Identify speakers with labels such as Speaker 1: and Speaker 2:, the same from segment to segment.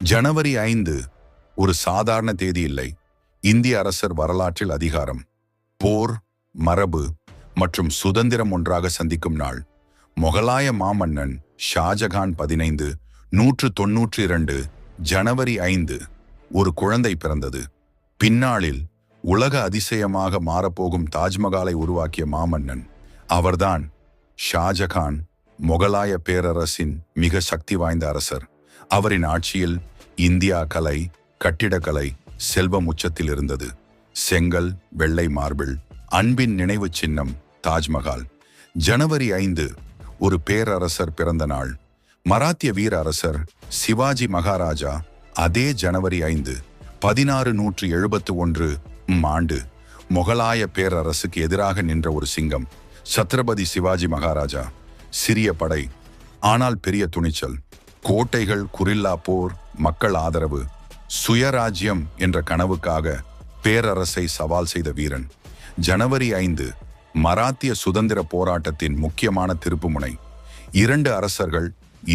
Speaker 1: ஜனவரி 5 ஒரு சாதாரண தேதி இல்லை. இந்திய அரசர் வரலாற்றில் அதிகாரம், போர், மரபு மற்றும் சுதந்திரம் ஒன்றாக சந்திக்கும் நாள். முகலாய மாமன்னன் ஷாஜகான் 1592 ஜனவரி 5 ஒரு குழந்தை பிறந்தது. பின்னாளில் உலக அதிசயமாக மாறப்போகும் தாஜ்மஹாலை உருவாக்கிய மாமன்னன் அவர்தான் ஷாஜகான். முகலாய பேரரசின் மிக சக்தி வாய்ந்த அரசர். அவரின் ஆட்சியில் இந்தியா கலை, கட்டிடக்கலை செல்வம் உச்சத்தில் இருந்தது. செங்கல், வெள்ளை மார்பிள், அன்பின் நினைவு சின்னம் தாஜ்மஹால். ஜனவரி 5 ஒரு பேரரசர் பிறந்த நாள். மராத்திய வீர அரசர் சிவாஜி மகாராஜா அதே ஜனவரி 5 1671 ஆண்டு முகலாய பேரரசுக்கு எதிராக நின்ற ஒரு சிங்கம். சத்ரபதி சிவாஜி மகாராஜா. சிறிய படை, ஆனால் பெரிய துணிச்சல். கோட்டைகள், குரில்லா போர், மக்கள் ஆதரவு, சுயராஜ்யம் என்ற கனவுக்காக பேரரசை சவால் செய்த வீரன். ஜனவரி 5 மராத்திய சுதந்திர போராட்டத்தின் முக்கியமான திருப்புமுனை. 2 அரசர்கள்,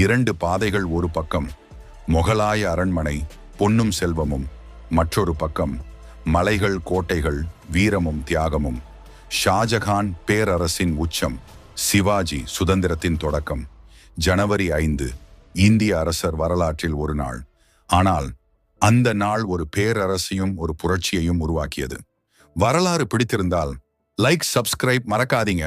Speaker 1: 2 பாதைகள். ஒரு பக்கம் முகலாய அரண்மனை, பொன்னும் செல்வமும். மற்றொரு பக்கம் மலைகள், கோட்டைகள், வீரமும் தியாகமும். ஷாஜகான் பேரரசின் உச்சம், சிவாஜி சுதந்திரத்தின் தொடக்கம். ஜனவரி 5 இந்திய அரசர் வரலாற்றில் ஒரு நாள். ஆனால் அந்த நாள் ஒரு பேரரசையும் ஒரு புரட்சியையும் உருவாக்கியது. வரலாறு பிடித்திருந்தால் லைக், சப்ஸ்கிரைப் மறக்காதீங்க.